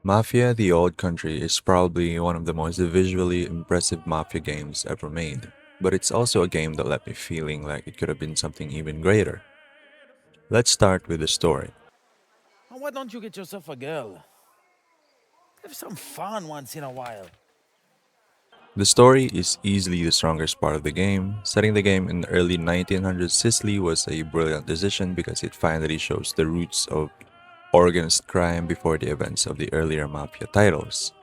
Mafia: The Old Country is probably one of the most visually impressive Mafia games ever made, but it's also a game that left me feeling like it could have been something even greater. Let's start with the story. And why don't you get yourself a girl? Have some fun once in a while. The story is easily the strongest part of the game. Setting the game in the early 1900s Sicily was a brilliant decision because it finally shows the roots of organized crime before the events of the earlier Mafia titles.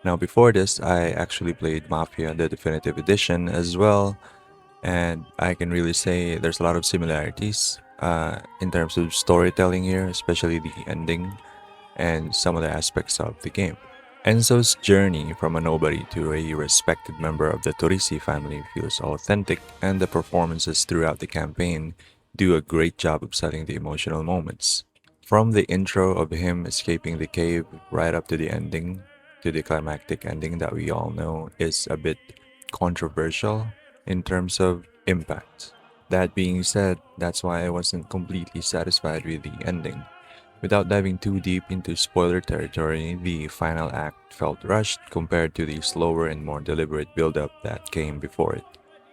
Now, before this, I actually played Mafia, the definitive edition, as well, and I can really say there's a lot of similarities in terms of storytelling here, especially the ending and some of the aspects of the game. Enzo's journey from a nobody to a respected member of the Torrisi family feels authentic, and the performances throughout the campaign do a great job of setting the emotional moments. From the intro of him escaping the cave right up to the ending, to the climactic ending that we all know is a bit controversial in terms of impact. That being said, that's why I wasn't completely satisfied with the ending. Without diving too deep into spoiler territory, the final act felt rushed compared to the slower and more deliberate build-up that came before it.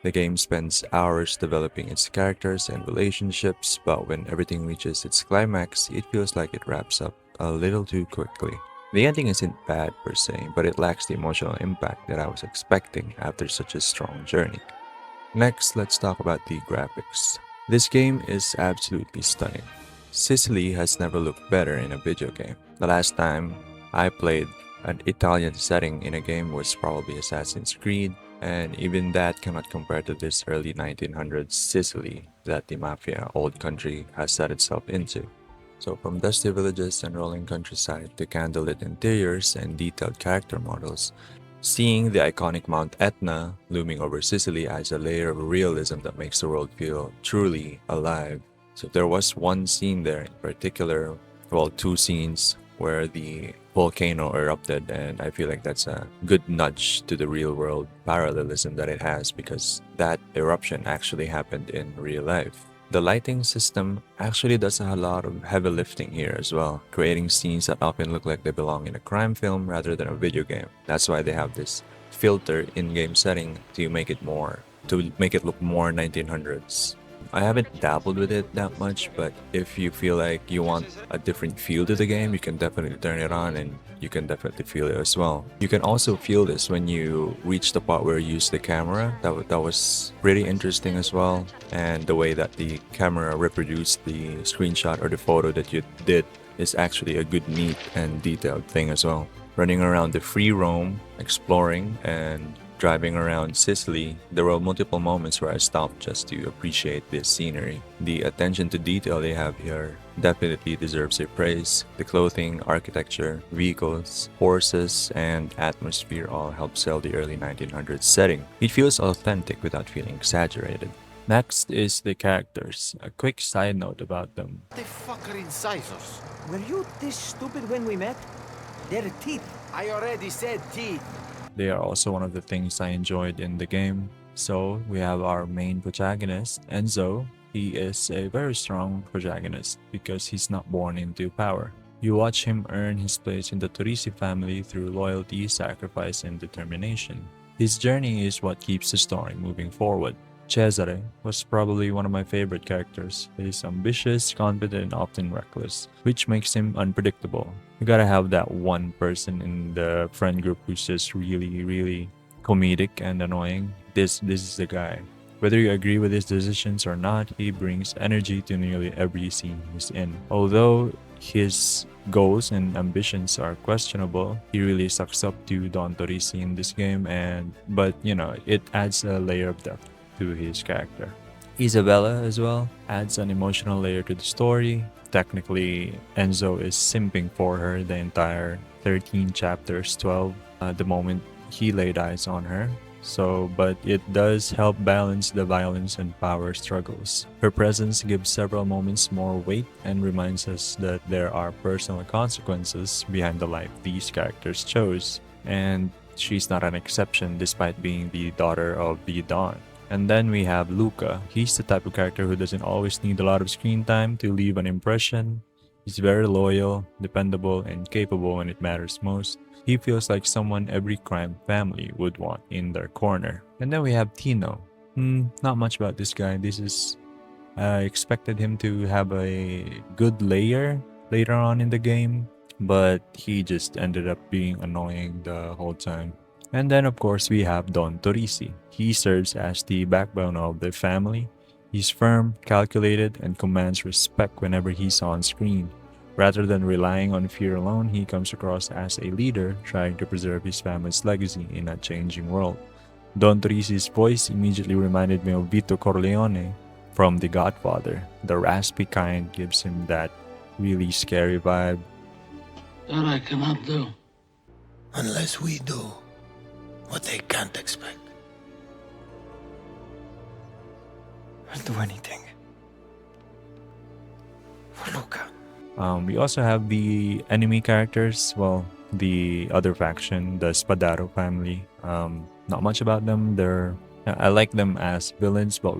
The game spends hours developing its characters and relationships, but when everything reaches its climax, it feels like it wraps up a little too quickly. The ending isn't bad per se, but it lacks the emotional impact that I was expecting after such a strong journey. Next, let's talk about the graphics. This game is absolutely stunning. Sicily has never looked better in a video game. The last time I played an Italian setting in a game was probably Assassin's Creed, and even that cannot compare to this early 1900s Sicily that the Mafia Old Country has set itself into. So, from dusty villages and rolling countryside to candlelit interiors and detailed character models, seeing the iconic Mount Etna looming over Sicily adds a layer of realism that makes the world feel truly alive. So there was one scene there in particular, well, two scenes where the volcano erupted, and I feel like that's a good nudge to the real world parallelism that it has because that eruption actually happened in real life. The lighting system actually does a lot of heavy lifting here as well, creating scenes that often look like they belong in a crime film rather than a video game. That's why they have this filter in-game setting to make it look more 1900s. I haven't dabbled with it that much, but if you feel like you want a different feel to the game, you can definitely turn it on and you can definitely feel it as well. You can also feel this when you reach the part where you use the camera. That was pretty interesting as well. And the way that the camera reproduced the screenshot or the photo that you did is actually a good, neat, and detailed thing as well. Running around the free roam, exploring, and driving around Sicily, there were multiple moments where I stopped just to appreciate this scenery. The attention to detail they have here definitely deserves a praise. The clothing, architecture, vehicles, horses, and atmosphere all help sell the early 1900s setting. It feels authentic without feeling exaggerated. Next is the characters. A quick side note about them. The fuck are incisors? Were you this stupid when we met? They're teeth. I already said teeth. They are also one of the things I enjoyed in the game. So we have our main protagonist, Enzo. He is a very strong protagonist because he's not born into power. You watch him earn his place in the Torrisi family through loyalty, sacrifice, and determination. His journey is what keeps the story moving forward. Cesare was probably one of my favorite characters. He's ambitious, confident, and often reckless, which makes him unpredictable. You gotta have that one person in the friend group who's just really, really comedic and annoying. This is the guy. Whether you agree with his decisions or not, he brings energy to nearly every scene he's in. Although his goals and ambitions are questionable, he really sucks up to Don Torrisi in this game, and but it adds a layer of depth to his character. Isabella as well adds an emotional layer to the story. Technically, Enzo is simping for her the entire 13 chapters, 12, the moment he laid eyes on her. But it does help balance the violence and power struggles. Her presence gives several moments more weight and reminds us that there are personal consequences behind the life these characters chose. And she's not an exception despite being the daughter of the Don. And then we have Luca. He's the type of character who doesn't always need a lot of screen time to leave an impression. He's very loyal, dependable, and capable when it matters most. He feels like someone every crime family would want in their corner. And then we have Tino. Not much about this guy. I expected him to have a good layer later on in the game, but he just ended up being annoying the whole time. And then, of course, we have Don Torrisi. He serves as the backbone of the family. He's firm, calculated, and commands respect whenever he's on screen. Rather than relying on fear alone, he comes across as a leader trying to preserve his family's legacy in a changing world. Don Torrisi's voice immediately reminded me of Vito Corleone from The Godfather. The raspy kind gives him that really scary vibe. That I cannot do. Unless we do what they can't expect. I'll do anything. For Luca. We also have the enemy characters, well, the other faction, the Spadaro family. Not much about them. I like them as villains, but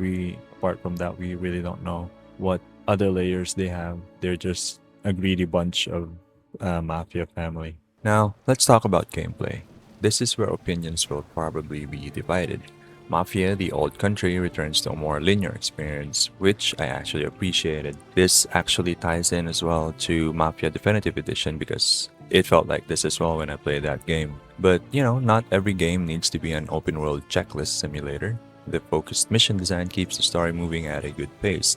apart from that, we really don't know what other layers they have. They're just a greedy bunch of Mafia family. Now, let's talk about gameplay. This is where opinions will probably be divided. Mafia, the old country, returns to a more linear experience, which I actually appreciated. This actually ties in as well to Mafia Definitive Edition because it felt like this as well when I played that game. But, not every game needs to be an open world checklist simulator. The focused mission design keeps the story moving at a good pace.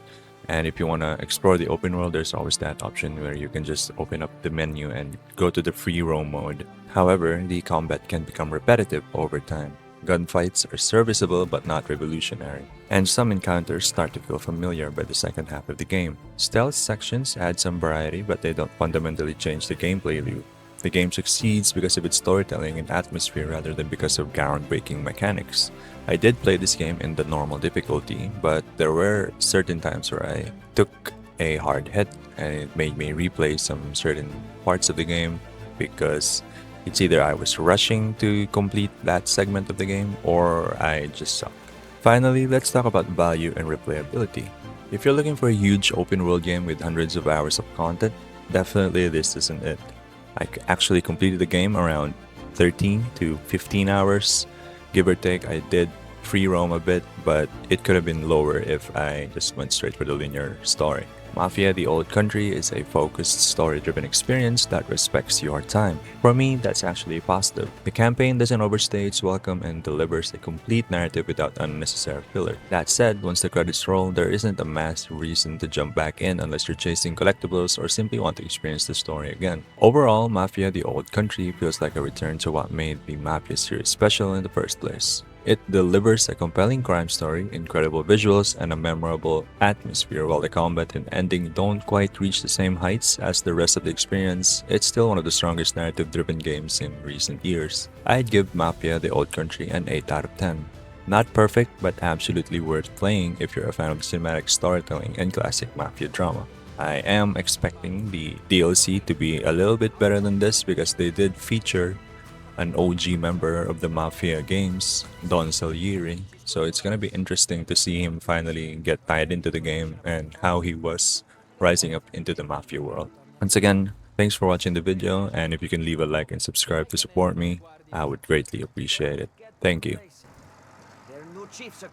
And if you want to explore the open world, there's always that option where you can just open up the menu and go to the free roam mode. However, the combat can become repetitive over time. Gunfights are serviceable but not revolutionary, and some encounters start to feel familiar by the second half of the game. Stealth sections add some variety, but they don't fundamentally change the gameplay loop. The game succeeds because of its storytelling and atmosphere rather than because of groundbreaking mechanics. I did play this game in the normal difficulty, but there were certain times where I took a hard hit and it made me replay some certain parts of the game because it's either I was rushing to complete that segment of the game or I just sucked. Finally, let's talk about value and replayability. If you're looking for a huge open world game with hundreds of hours of content, definitely this isn't it. I actually completed the game around 13 to 15 hours, give or take. I did free roam a bit, but it could have been lower if I just went straight for the linear story. Mafia, the Old Country is a focused, story-driven experience that respects your time. For me, that's actually positive. The campaign doesn't overstay its welcome and delivers a complete narrative without unnecessary filler. That said, once the credits roll, there isn't a massive reason to jump back in unless you're chasing collectibles or simply want to experience the story again. Overall, Mafia, the Old Country feels like a return to what made the Mafia series special in the first place. It delivers a compelling crime story, incredible visuals, and a memorable atmosphere. While the combat and ending don't quite reach the same heights as the rest of the experience, it's still one of the strongest narrative-driven games in recent years. I'd give Mafia the Old Country an 8 out of 10. Not perfect, but absolutely worth playing if you're a fan of cinematic storytelling and classic Mafia drama. I am expecting the DLC to be a little bit better than this because they did feature an OG member of the Mafia games, Don Salieri. So it's gonna be interesting to see him finally get tied into the game and how he was rising up into the Mafia world. Once again, thanks for watching the video, and if you can leave a like and subscribe to support me, I would greatly appreciate it. Thank you. Their new chief's a